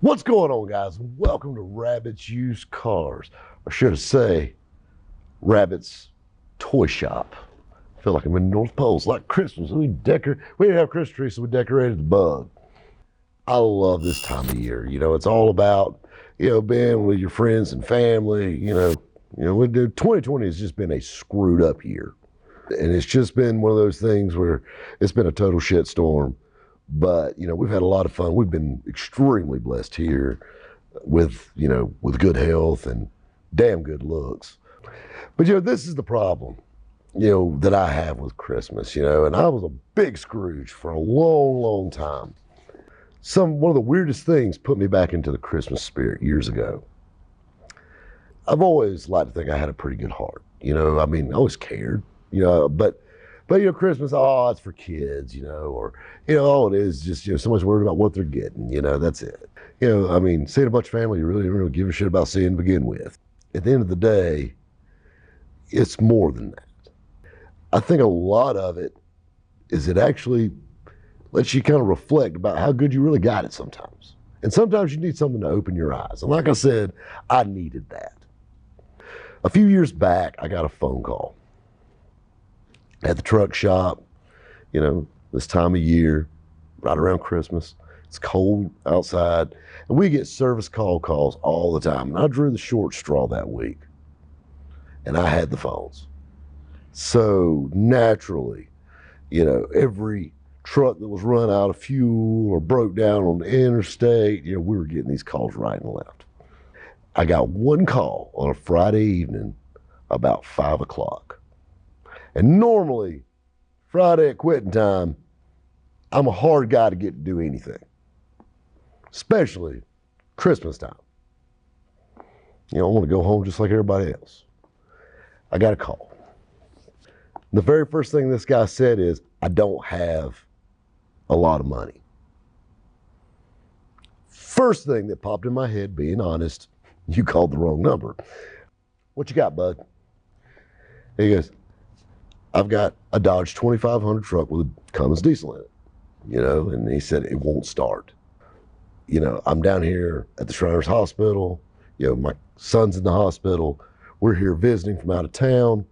What's going on, guys? Welcome to Rabbit's Used Cars, or should I say, Rabbit's Toy Shop. I feel like I'm in the North Pole. It's like Christmas. We didn't have Christmas trees, so we decorated the bug. I love this time of year. It's all about being with your friends and family. 2020 has just been a screwed up year, and it's just been one of those things where it's been a total shit storm. But we've had a lot of fun. We've been extremely blessed here with good health and damn good looks. But this is the problem, that I have with Christmas, and I was a big Scrooge for a long, long time. One of the weirdest things put me back into the Christmas spirit years ago. I've always liked to think I had a pretty good heart. I always cared, but Christmas, it's for kids, or all it is just someone's worried about what they're getting, that's it. Seeing a bunch of family you really don't really give a shit about seeing to begin with. At the end of the day, it's more than that. I think a lot of it is it actually lets you kind of reflect about how good you really got it sometimes. And sometimes you need something to open your eyes. And like I said, I needed that. A few years back, I got a phone call at the truck shop, this time of year, right around Christmas. It's cold outside, and we get service calls all the time. And I drew the short straw that week, and I had the phones. So naturally, every truck that was run out of fuel or broke down on the interstate, we were getting these calls right and left. I got one call on a Friday evening about 5 o'clock. And normally, Friday at quitting time, I'm a hard guy to get to do anything, especially Christmas time. I want to go home just like everybody else. I got a call. The very first thing this guy said is, I don't have a lot of money. First thing that popped in my head, being honest, you called the wrong number. What you got, bud? He goes, I've got a Dodge 2500 truck with a Cummins diesel in it, and he said it won't start. I'm down here at the Shriners Hospital. My son's in the hospital. We're here visiting from out of town.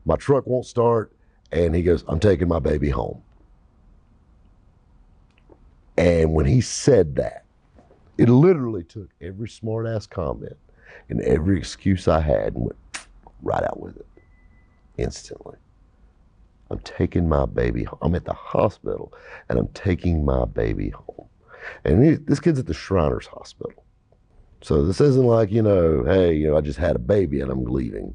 My truck won't start. And he goes, I'm taking my baby home. And when he said that, it literally took every smart ass comment and every excuse I had and went right out with it instantly. I'm taking my baby home. I'm at the hospital and I'm taking my baby home. And this kid's at the Shriners Hospital. So this isn't like, hey, I just had a baby and I'm leaving.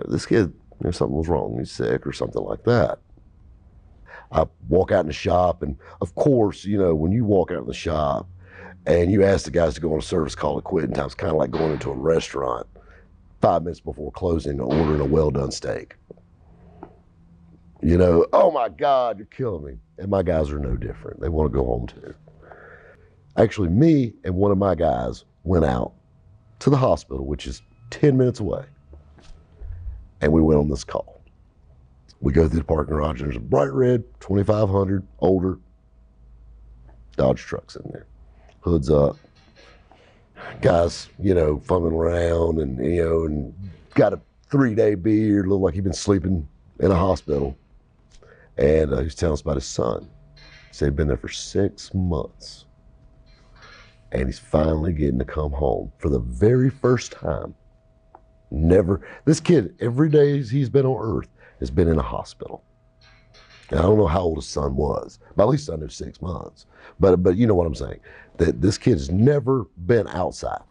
This kid, something was wrong. He's sick or something like that. I walk out in the shop, and of course, when you walk out in the shop and you ask the guys to go on a service call at quitting time, it's kind of like going into a restaurant 5 minutes before closing and ordering a well-done steak. Oh my God, you're killing me. And my guys are no different. They want to go home too. Actually, me and one of my guys went out to the hospital, which is 10 minutes away. And we went on this call. We go through the parking garage, and there's a bright red 2500, older Dodge trucks in there. Hoods up. Guys, fumbling around and got a 3-day beard, looked like he'd been sleeping in a hospital. And he was telling us about his son. He said he'd been there for 6 months. And he's finally getting to come home for the very first time. This kid, every day he's been on earth, has been in a hospital. And I don't know how old his son was, but at least under 6 months. But you know what I'm saying, that this kid's never been outside.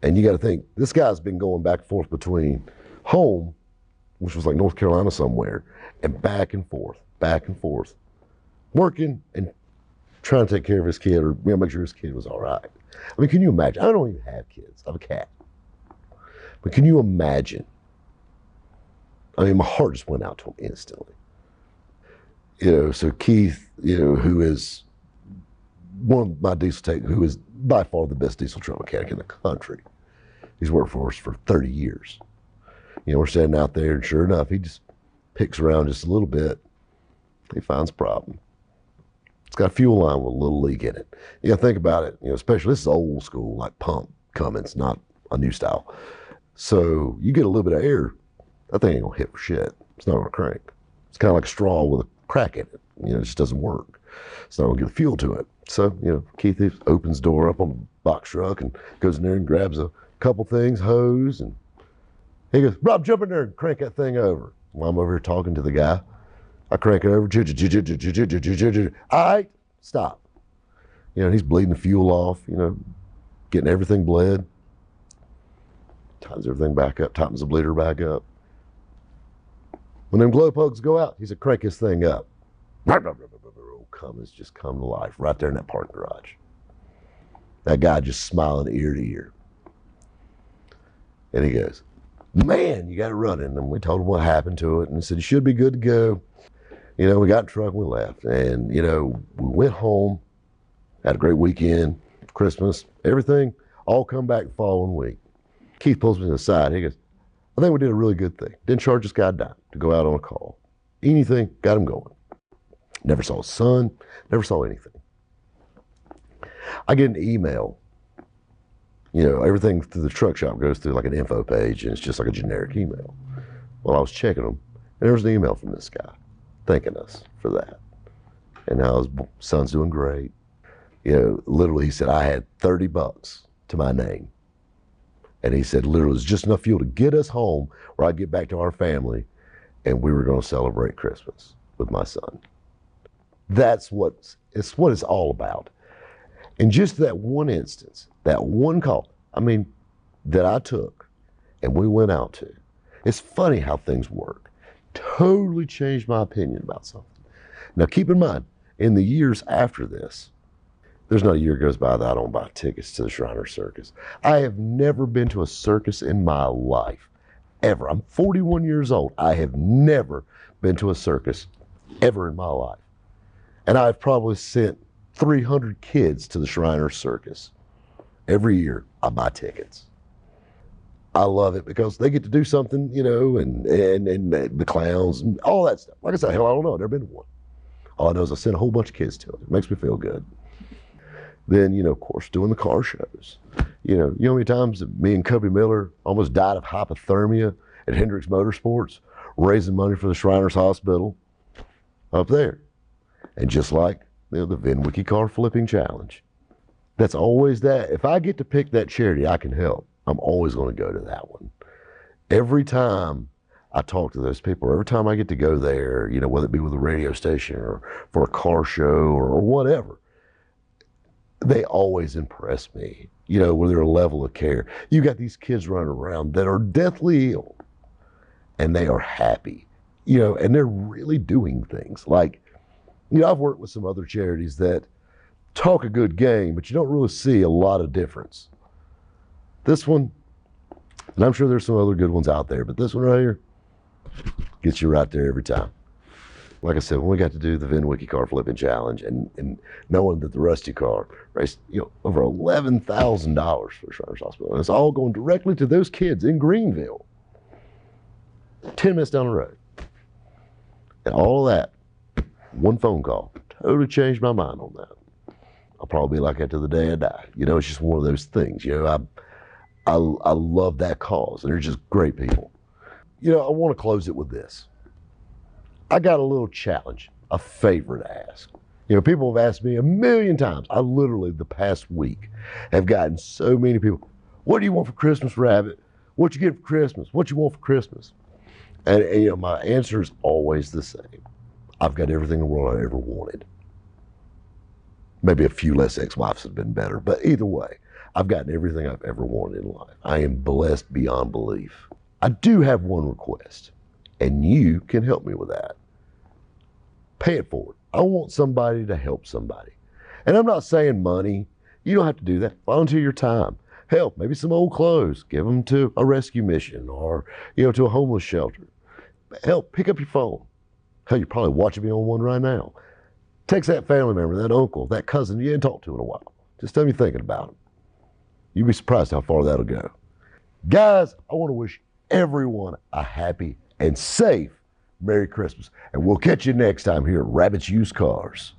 And you got to think, this guy's been going back and forth between home, which was like North Carolina somewhere, and back and forth, working and trying to take care of his kid or make sure his kid was all right. Can you imagine? I don't even have kids. I have a cat. But can you imagine? My heart just went out to him instantly. So Keith, who is one of my diesel tech, who is by far the best diesel truck mechanic in the country. He's worked for us for 30 years. We're standing out there, and sure enough, he just picks around just a little bit. He finds a problem. It's got a fuel line with a little leak in it. You gotta think about it, especially this is old school, like pump Cummins, not a new style. So you get a little bit of air, that thing ain't gonna hit for shit. It's not gonna crank. It's kind of like a straw with a crack in it. It just doesn't work. It's not gonna get the fuel to it. So, Keith opens the door up on the box truck and goes in there and grabs a couple things, hose, and he goes, Rob, jump in there and crank that thing over. While I'm over here talking to the guy, I crank it over. All right, stop. He's bleeding the fuel off, getting everything bled. Tightens everything back up, tightens the bleeder back up. When them glow plugs go out, he said, crank this thing up. Cummins just come to life right there in that parking garage. That guy just smiling ear to ear. And he goes, man, you got it running. And we told him what happened to it. And he said, you should be good to go. We got in the truck and we left. And, we went home, had a great weekend, Christmas, everything, all come back the following week. Keith pulls me to the side. He goes, I think we did a really good thing. Didn't charge this guy a dime to go out on a call. Anything, got him going. Never saw his son, never saw anything. I get an email. Everything through the truck shop goes through like an info page, and it's just like a generic email. Well, I was checking them, and there was an email from this guy thanking us for that. And now his son's doing great. Literally, he said, I had $30 to my name. And he said, literally, it's just enough fuel to get us home where I get back to our family, and we were going to celebrate Christmas with my son. That's what it's all about. And just that one instance, that one call, that I took and we went out to, it's funny how things work. Totally changed my opinion about something. Now keep in mind, in the years after this, there's not a year goes by that I don't buy tickets to the Shriner Circus. I have never been to a circus in my life, ever. I'm 41 years old. I have never been to a circus ever in my life. And I've probably sent 300 kids to the Shriner Circus. Every year, I buy tickets. I love it because they get to do something, and the clowns and all that stuff. Like I said, hell, I don't know. I've never been to one. All I know is I sent a whole bunch of kids to it. It makes me feel good. Then, of course, doing the car shows. You know how many times me and Cubby Miller almost died of hypothermia at Hendricks Motorsports, raising money for the Shriners Hospital up there. And just like the VinWiki Car Flipping Challenge. That's always that. If I get to pick that charity I can help, I'm always going to go to that one. Every time I talk to those people, or every time I get to go there, whether it be with a radio station or for a car show or whatever, they always impress me, with their level of care. You got these kids running around that are deathly ill, and they are happy, and they're really doing things. Like, I've worked with some other charities that talk a good game, but you don't really see a lot of difference. This one, and I'm sure there's some other good ones out there, but this one right here gets you right there every time. Like I said, when we got to do the VinWiki Car Flipping Challenge and knowing that the Rusty car raised, over $11,000 for the Shriners Hospital, and it's all going directly to those kids in Greenville, 10 minutes down the road. And all of that, one phone call, totally changed my mind on that. I'll probably be like that till the day I die. It's just one of those things. I love that cause, and they're just great people. I want to close it with this. I got a little challenge, a favor to ask. People have asked me a million times. I literally, the past week, have gotten so many people, what do you want for Christmas, Rabbit? What you get for Christmas? What you want for Christmas? And my answer is always the same. I've got everything in the world I ever wanted. Maybe a few less ex-wives have been better, but either way, I've gotten everything I've ever wanted in life. I am blessed beyond belief. I do have one request, and you can help me with that. Pay it forward. I want somebody to help somebody. And I'm not saying money. You don't have to do that. Volunteer your time. Hell, maybe some old clothes. Give them to a rescue mission or, to a homeless shelter. Hell, pick up your phone. Hell, you're probably watching me on one right now. Text that family member, that uncle, that cousin you ain't talked to in a while. Just tell me you're thinking about them. You'd be surprised how far that'll go. Guys, I want to wish everyone a happy and safe Merry Christmas. And we'll catch you next time here at Rabbit's Used Cars.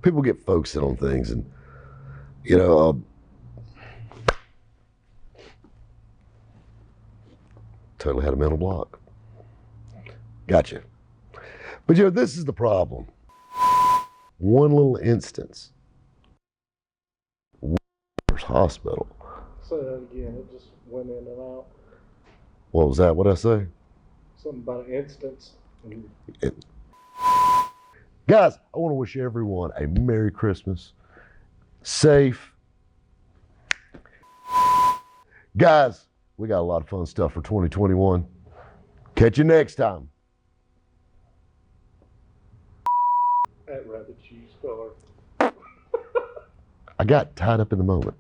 people get focusing on things, and you know, totally had a mental block. Gotcha. But you know, this is the problem. One little instance. Hospital. Say that again. It just went in and out. What was that? What'd I say? Something about an instance. Guys, I want to wish everyone a Merry Christmas. Safe. Guys, we got a lot of fun stuff for 2021. Catch you next time. At Rabbit's Used Car. I got tied up in the moment.